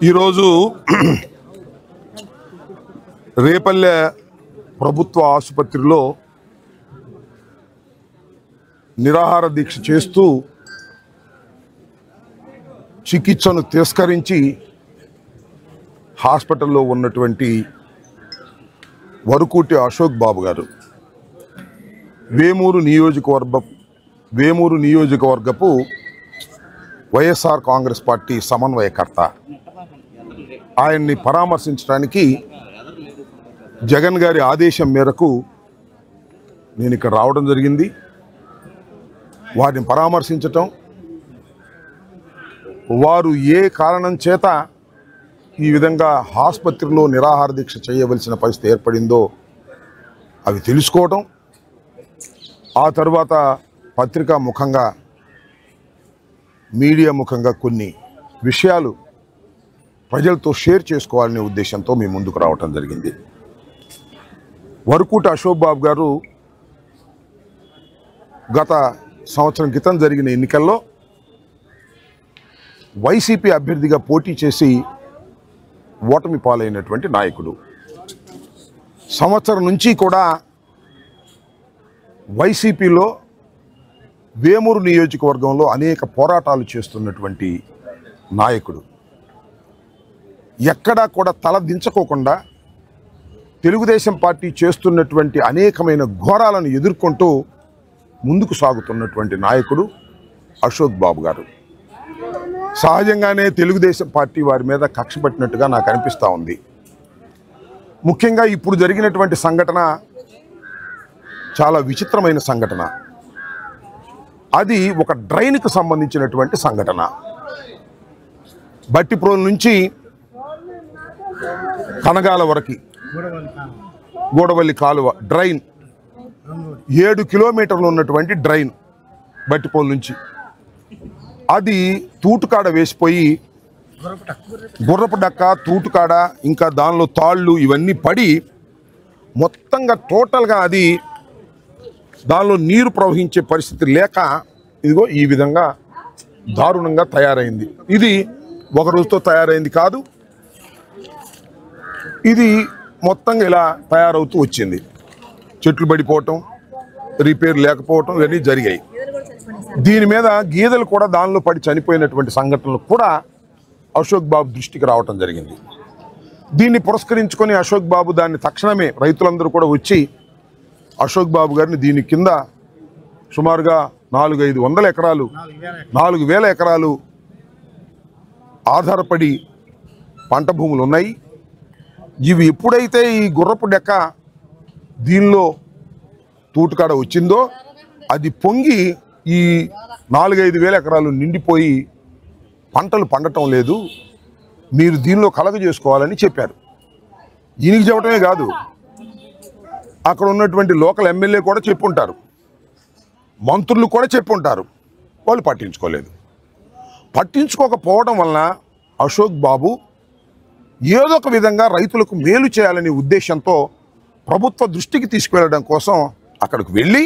ఈరోజు రేపల్లె ప్రభుత్వ ఆసుపత్రిలో నిరాహార దీక్ష చేస్తూ చికిత్సను తిరస్కరించి హాస్పిటల్లో ఉన్నటువంటి వరుకూటి అశోక్ బాబు గారు వేమూరు నియోజకవర్గపు వైఎస్ఆర్ కాంగ్రెస్ పార్టీ సమన్వయకర్త ఆయన్ని పరామర్శించడానికి జగన్ గారి ఆదేశం మేరకు నేను ఇక్కడ రావడం జరిగింది. వారిని పరామర్శించటం, వారు ఏ కారణం చేత ఈ విధంగా ఆసుపత్రిలో నిరాహార దీక్ష చేయవలసిన పరిస్థితి ఏర్పడిందో అవి తెలుసుకోవడం, ఆ తర్వాత పత్రికా ముఖంగా మీడియా ముఖంగా కొన్ని విషయాలు ప్రజలతో షేర్ చేసుకోవాలనే ఉద్దేశంతో మీ ముందుకు రావటం జరిగింది. వరుకూటి అశోక్ బాబు గారు గత సంవత్సరం క్రితం జరిగిన ఎన్నికల్లో వైసీపీ అభ్యర్థిగా పోటీ చేసి ఓటమి పాలైనటువంటి నాయకుడు. సంవత్సరం నుంచి కూడా వైసీపీలో వేమూరు నియోజకవర్గంలో అనేక పోరాటాలు చేస్తున్నటువంటి నాయకుడు. ఎక్కడా కూడా తల దించుకోకుండా తెలుగుదేశం పార్టీ చేస్తున్నటువంటి అనేకమైన ఘోరాలను ఎదుర్కొంటూ ముందుకు సాగుతున్నటువంటి నాయకుడు అశోక్ బాబు గారు. సహజంగానే తెలుగుదేశం పార్టీ వారి మీద కక్ష పట్టినట్టుగా నాకు అనిపిస్తూ ఉంది. ముఖ్యంగా ఇప్పుడు జరిగినటువంటి సంఘటన చాలా విచిత్రమైన సంఘటన. అది ఒక డ్రైన్కు సంబంధించినటువంటి సంఘటన. బట్టిప్రోలు నుంచి కనగాల వరకు గూడవల్లి కాలువ డ్రైన్ 7 కిలోమీటర్లు ఉన్నటువంటి డ్రైన్ బట్టిపోలు నుంచి అది తూటుకాడ వేసిపోయి గుర్రపు డక్క తూటుకాడ ఇంకా దానిలో తాళ్ళు ఇవన్నీ పడి మొత్తంగా టోటల్గా అది దానిలో నీరు ప్రవహించే పరిస్థితి లేక ఇదిగో ఈ విధంగా దారుణంగా తయారైంది. ఇది ఒక రోజుతో తయారైంది కాదు, ఇది మొత్తంగా ఇలా తయారవుతూ వచ్చింది. చెట్లు పడిపోవటం, రిపేర్ లేకపోవటం ఇవన్నీ జరిగాయి. దీని మీద గీదలు కూడా దానిలో పడి చనిపోయినటువంటి సంఘటనలు కూడా అశోక్ బాబు దృష్టికి రావటం జరిగింది. దీన్ని పురస్కరించుకొని అశోక్ బాబు దాన్ని తక్షణమే రైతులందరూ కూడా వచ్చి అశోక్ బాబు గారిని దీని కింద సుమారుగా 4,500 ఎకరాలు 4,000 ఎకరాలు ఆధారపడి పంట భూములు ఉన్నాయి. ఇవి ఎప్పుడైతే ఈ గుర్రపు డెక్క దీనిలో తూటుకాడ వచ్చిందో అది పొంగి ఈ 4,000-5,000 ఎకరాలు నిండిపోయి పంటలు పండటం లేదు, మీరు దీనిలో కలగజేసుకోవాలని చెప్పారు. ఈయనకి చెప్పటమే కాదు, అక్కడ ఉన్నటువంటి లోకల్ ఎమ్మెల్యే కూడా చెప్పుంటారు, మంత్రులు కూడా చెప్పుంటారు. వాళ్ళు పట్టించుకోలేదు. పట్టించుకోకపోవడం వలన అశోక్ బాబు ఏదో ఒక విధంగా రైతులకు మేలు చేయాలనే ఉద్దేశంతో ప్రభుత్వ దృష్టికి తీసుకువెళ్ళడం కోసం అక్కడికి వెళ్ళి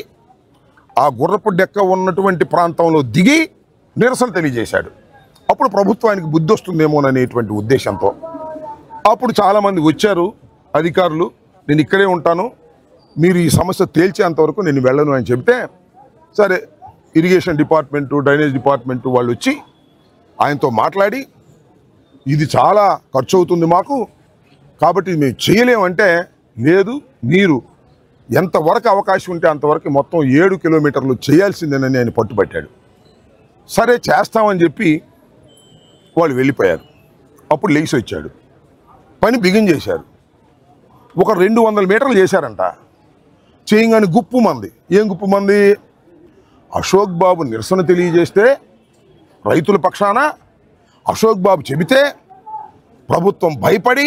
ఆ గుర్రపు డెక్క ఉన్నటువంటి ప్రాంతంలో దిగి నిరసన తెలియజేశాడు. అప్పుడు ప్రభుత్వానికి బుద్ధి వస్తుందేమోననేటువంటి ఉద్దేశంతో అప్పుడు చాలామంది వచ్చారు అధికారులు. నేను ఇక్కడే ఉంటాను, మీరు ఈ సమస్య తేల్చేంతవరకు నేను వెళ్ళను అని చెబితే, సరే ఇరిగేషన్ డిపార్ట్మెంటు డ్రైనేజ్ డిపార్ట్మెంటు వాళ్ళు వచ్చి ఆయనతో మాట్లాడి ఇది చాలా ఖర్చు అవుతుంది మాకు, కాబట్టి మేము చేయలేమంటే, లేదు మీరు ఎంతవరకు అవకాశం ఉంటే అంతవరకు మొత్తం 7 కిలోమీటర్లు చేయాల్సిందేనని ఆయన పట్టుబట్టాడు. సరే చేస్తామని చెప్పి వాళ్ళు వెళ్ళిపోయారు. అప్పుడు లేచి వచ్చాడు, పని బిగిన్ చేశారు. ఒక 200 మీటర్లు చేశారంట. చేయగానే గుప్పు మంది. ఏం గుప్పు మంది? అశోక్ బాబు నిరసన తెలియజేస్తే రైతుల పక్షాన అశోక్ బాబు చెబితే ప్రభుత్వం భయపడి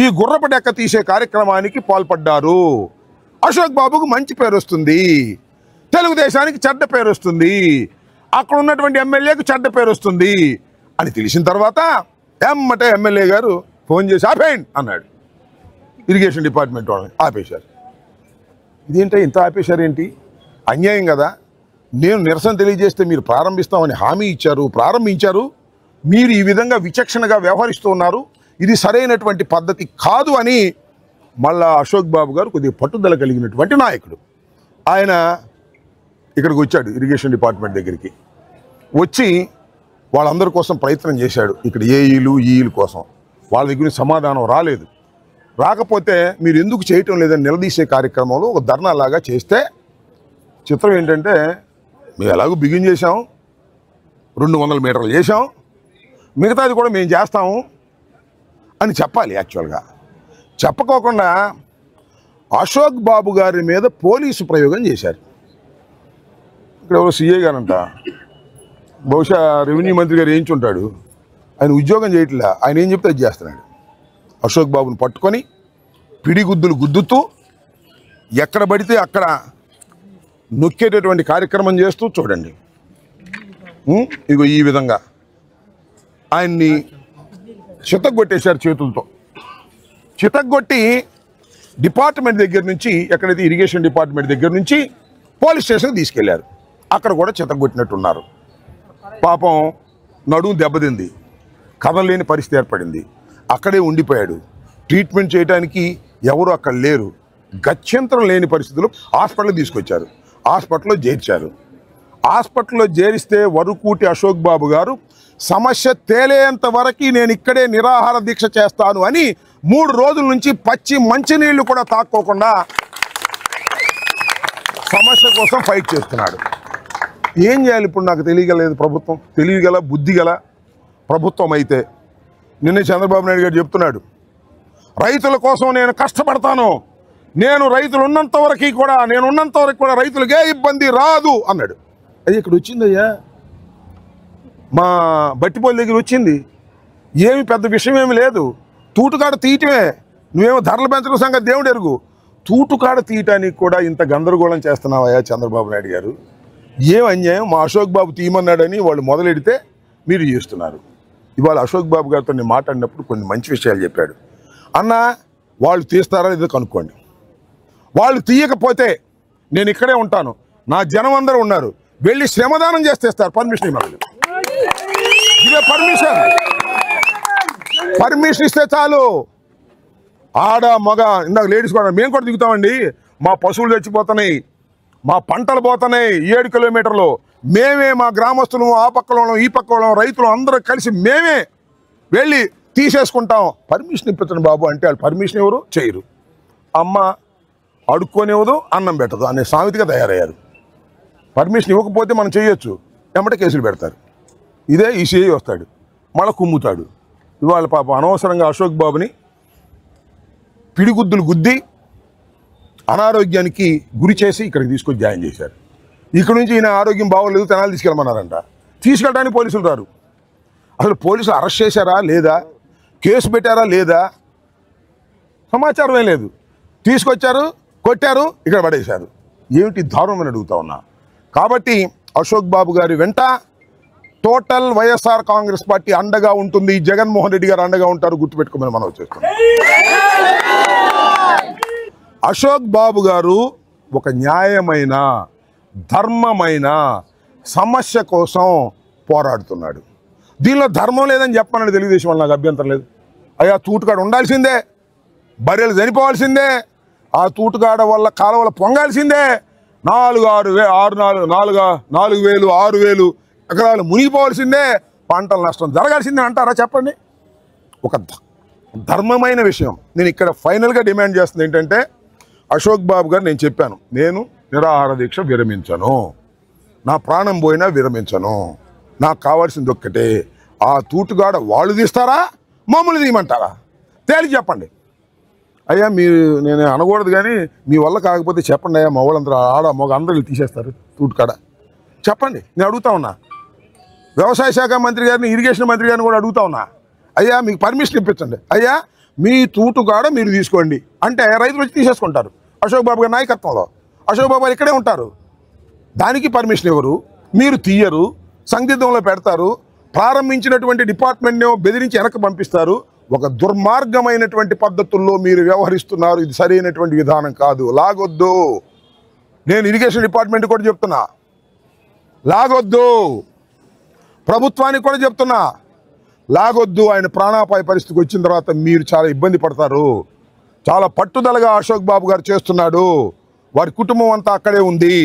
ఈ గుర్రపు డెక్క తీసే కార్యక్రమానికి పాల్పడ్డారు. అశోక్ బాబుకు మంచి పేరు వస్తుంది, తెలుగుదేశానికి చెడ్డ పేరు వస్తుంది, అక్కడ ఉన్నటువంటి ఎమ్మెల్యేకు చెడ్డ పేరు వస్తుంది అని తెలిసిన తర్వాత ఎమ్మటే ఎమ్మెల్యే గారు ఫోన్ చేసి ఆపేయండి అన్నాడు. ఇరిగేషన్ డిపార్ట్మెంట్ వాళ్ళని ఆపేశారు. ఇదేంటో ఇంత ఆపేశారేంటి? అన్యాయం కదా. నేను నిరసన తెలియజేస్తే మీరు ప్రారంభిస్తామని హామీ ఇచ్చారు, ప్రారంభించారు. మీరు ఈ విధంగా విచక్షణగా వ్యవహరిస్తూ ఉన్నారు, ఇది సరైనటువంటి పద్ధతి కాదు అని మళ్ళా అశోక్ బాబు గారు కొద్దిగా పట్టుదల కలిగినటువంటి నాయకుడు. ఆయన ఇక్కడికి వచ్చాడు, ఇరిగేషన్ డిపార్ట్మెంట్ దగ్గరికి వచ్చి వాళ్ళందరి కోసం ప్రయత్నం చేశాడు. ఇక్కడ ఈఈలు కోసం వాళ్ళ దగ్గర సమాధానం రాలేదు. రాకపోతే మీరు ఎందుకు చేయటం లేదని నిలదీసే కార్యక్రమంలో ఒక ధర్నా లాగా చేస్తే, చిత్రం ఏంటంటే మేము ఎలాగో బిగిన్ చేసాం, 200 మీటర్లు చేసాం, మిగతాది కూడా మేము చేస్తాము అని చెప్పాలి. యాక్చువల్గా చెప్పకోకుండా అశోక్ బాబు గారి మీద పోలీసు ప్రయోగం చేశారు. ఇక్కడ ఎవరో సిఐ గారంట, బహుశా రెవెన్యూ మంత్రి గారు వేయించుంటాడు, ఆయన ఉద్యోగం చేయట్లే, ఆయన ఏం చెప్తే అది చేస్తున్నాడు. అశోక్ బాబుని పట్టుకొని పిడిగుద్దులు గుద్దుతూ ఎక్కడ పడితే అక్కడ నొక్కేటటువంటి కార్యక్రమం చేస్తూ చూడండి. ఇగో ఈ విధంగా ఆయన్ని చితగ్గొట్టేశారు చేతులతో. చితగ్గొట్టి డిపార్ట్మెంట్ దగ్గర నుంచి, ఎక్కడైతే ఇరిగేషన్ డిపార్ట్మెంట్ దగ్గర నుంచి పోలీస్ స్టేషన్కి తీసుకెళ్లారు. అక్కడ కూడా చితగ్గొట్టినట్టున్నారు. పాపం నడుము దెబ్బతింది, కదలలేని పరిస్థితి ఏర్పడింది. అక్కడే ఉండిపోయాడు. ట్రీట్మెంట్ చేయడానికి ఎవరు అక్కడ లేరు. గత్యంతరం లేని పరిస్థితులు హాస్పిటల్కి తీసుకొచ్చారు. హాస్పిటల్లో చేర్చారు. హాస్పిటల్లో చేరిస్తే వరుకూటి అశోక్ బాబు గారు సమస్య తేలేంత వరకు నేను ఇక్కడే నిరాహార దీక్ష చేస్తాను అని 3 రోజుల నుంచి పచ్చి మంచినీళ్లు కూడా తాక్కోకుండా సమస్య కోసం ఫైట్ చేస్తున్నాడు. ఏం చేయాలి ఇప్పుడు నాకు తెలియగలేదు. ప్రభుత్వం తెలియగల బుద్ధి గల ప్రభుత్వం అయితే, నిన్నే చంద్రబాబు నాయుడు గారు చెప్తున్నాడు, రైతుల కోసం నేను కష్టపడతాను, నేను రైతులు ఉన్నంత వరకు కూడా రైతులకే ఇబ్బంది రాదు అన్నాడు. అది ఇక్కడ వచ్చిందయ్యా, మా బట్టిపోలి దగ్గర వచ్చింది. ఏమి పెద్ద విషయం ఏమి లేదు, తూటుకాడ తీయటమే. నువ్వేమో ధరలు పెంచడం సంగతి దేవుడు ఎరుగు, తూటుకాడ తీయటానికి కూడా ఇంత గందరగోళం చేస్తున్నావయ్యా చంద్రబాబు నాయుడు గారు. ఏం అన్యాయం. మా అశోక్ బాబు తీయమన్నాడని వాళ్ళు మొదలెడితే మీరు చేస్తున్నారు. ఇవాళ అశోక్ బాబు గారితో నేను మాట్లాడినప్పుడు కొన్ని మంచి విషయాలు చెప్పాడు. అన్న, వాళ్ళు తీస్తారా లేదో కనుక్కోండి, వాళ్ళు తీయకపోతే నేను ఇక్కడే ఉంటాను, నా జనం అందరూ ఉన్నారు, వెళ్ళి శ్రమదానం చేస్తేస్తారు. పర్మిషన్ ఇవ్వాలి, ఇదే పర్మిషన్ ఇస్తే చాలు. ఆడ మగ, ఇందాక లేడీస్ కూడా, మేము కూడా దిగుతామండి, మా పశువులు చచ్చిపోతున్నాయి, మా పంటలు పోతున్నాయి 7 కిలోమీటర్లు, మేమే మా గ్రామస్తులు, ఆ పక్కలో ఈ పక్కలో రైతులు అందరూ కలిసి మేమే వెళ్ళి తీసేసుకుంటాం. పర్మిషన్ ఇప్పించండి బాబు అంటే వాళ్ళు పర్మిషన్ ఎవరు చేయరు. అమ్మ అడుక్కొనివ్వదు, అన్నం పెట్టదు అనే సామెతగా తయారయ్యారు. పర్మిషన్ ఇవ్వకపోతే మనం చేయొచ్చు, ఎమ్మటే కేసులు పెడతారు. ఇదే ఈ సిఐ వస్తాడు, మళ్ళీ కుమ్ముతాడు. ఇవాళ పాప అనవసరంగా అశోక్ బాబుని పిడిగుద్దులు గుద్ది అనారోగ్యానికి గురి చేసి ఇక్కడికి తీసుకొచ్చి జాయిన్ చేశారు. ఇక్కడ నుంచి ఈయన ఆరోగ్యం బాగోలేదు, తెనాలి తీసుకెళ్ళమన్నారంట. తీసుకెళ్ళడానికి పోలీసులు రారు. అసలు పోలీసులు అరెస్ట్ చేశారా లేదా, కేసు పెట్టారా లేదా, సమాచారమే లేదు. తీసుకొచ్చారు, కొట్టారు, ఇక్కడ పడేశారు. ఏమిటి దారుణం అని అడుగుతా ఉన్నా. కాబట్టి అశోక్ బాబు గారి వెంట టోటల్ వైఎస్ఆర్ కాంగ్రెస్ పార్టీ అండగా ఉంటుంది. జగన్మోహన్ రెడ్డి గారు అండగా ఉంటారు, గుర్తుపెట్టుకోమని మనం చేస్తున్నాం. అశోక్ బాబు గారు ఒక న్యాయమైన ధర్మమైన సమస్య కోసం పోరాడుతున్నాడు. దీనిలో ధర్మం లేదని చెప్పమని తెలుగుదేశం వల్ల నాకు అభ్యంతరం లేదు. అయ్యా, తూటుకాడ ఉండాల్సిందే, బర్రెలు చనిపోవాల్సిందే, ఆ తూటుకాడ వల్ల కాలువలు పొంగాల్సిందే, 4,000 ఎకరాలు మునిగిపోవాల్సిందే, పంటల నష్టం జరగాల్సిందే అంటారా చెప్పండి? ఒక ధర్మమైన విషయం. నేను ఇక్కడ ఫైనల్గా డిమాండ్ చేస్తుంది ఏంటంటే, అశోక్ బాబు గారు నేను చెప్పాను, నేను నిరాహార దీక్ష విరమించను, నా ప్రాణం పోయినా విరమించను, నాకు కావాల్సింది ఒక్కటే, ఆ తూటుగాడ వాళ్ళు తీస్తారా మమ్మల్ని తీయమంటారా తేలి చెప్పండి. అయ్యా మీరు, నేను అనకూడదు కానీ మీ వల్ల కాకపోతే చెప్పండి అయ్యా, మా వాళ్ళందరూ ఆడ మగ అందరూ తీసేస్తారు తూటుకాడ, చెప్పండి. నేను అడుగుతా ఉన్నా, వ్యవసాయ శాఖ మంత్రి గారిని, ఇరిగేషన్ మంత్రి గారిని కూడా అడుగుతా ఉన్నా, అయ్యా మీకు పర్మిషన్ ఇప్పించండి, అయ్యా మీ తూటుకాడ మీరు తీసుకోండి అంటే రైతులు వచ్చి తీసేసుకుంటారు. అశోక్ బాబు గారి నాయకత్వంలో అశోక్ బాబు గారు ఇక్కడే ఉంటారు. దానికి పర్మిషన్ ఎవరు, మీరు తీయరు, సందిగ్ధంలో పెడతారు, ప్రారంభించినటువంటి డిపార్ట్మెంట్ని బెదిరించి వెనక్కి పంపిస్తారు. ఒక దుర్మార్గమైనటువంటి పద్ధతుల్లో మీరు వ్యవహరిస్తున్నారు. ఇది సరైనటువంటి విధానం కాదు, లాగొద్దు. నేను ఇరిగేషన్ డిపార్ట్మెంట్ కూడా చెప్తున్నా, లాగొద్దు. ప్రభుత్వానికి కూడా చెప్తున్నా, లాగొద్దు. ఆయన ప్రాణాపాయ పరిస్థితికి వచ్చిన తర్వాత మీరు చాలా ఇబ్బంది పడతారు. చాలా పట్టుదలగా అశోక్ బాబు గారు చేస్తున్నాడు. వారి కుటుంబం అంతా అక్కడే ఉంది.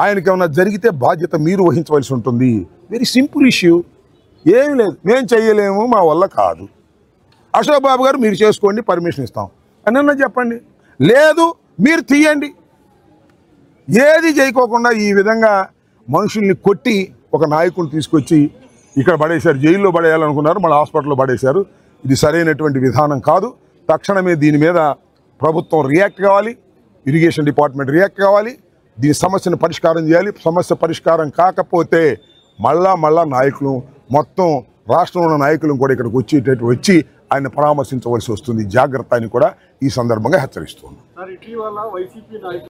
ఆయనకి ఏమైనా జరిగితే బాధ్యత మీరు వహించవలసి ఉంటుంది. Very simple issue. ఏమి లేదు, మేము చెయ్యలేము, మా వల్ల కాదు. అశోక్ బాబు గారు మీరు చేసుకోండి, పర్మిషన్ ఇస్తాం అని చెప్పండి. లేదు మీరు తీయండి. ఏది చేయకోకుండా ఈ విధంగా మనుషుల్ని కొట్టి ఒక నాయకుని తీసుకొచ్చి ఇక్కడ పడేశారు. జైల్లో పడేయాలనుకున్నారు, మళ్ళీ హాస్పిటల్లో పడేశారు. ఇది సరైనటువంటి విధానం కాదు. తక్షణమే దీని మీద ప్రభుత్వం రియాక్ట్ కావాలి, ఇరిగేషన్ డిపార్ట్మెంట్ రియాక్ట్ కావాలి, దీని సమస్యను పరిష్కారం చేయాలి. సమస్య పరిష్కారం కాకపోతే మళ్ళా నాయకులు మొత్తం రాష్ట్రంలో ఉన్న నాయకులను కూడా ఇక్కడికి వచ్చి ఆయన పరామర్శించవలసి వస్తుంది. జాగ్రత్త అని కూడా ఈ సందర్భంగా హెచ్చరిస్తున్నాను.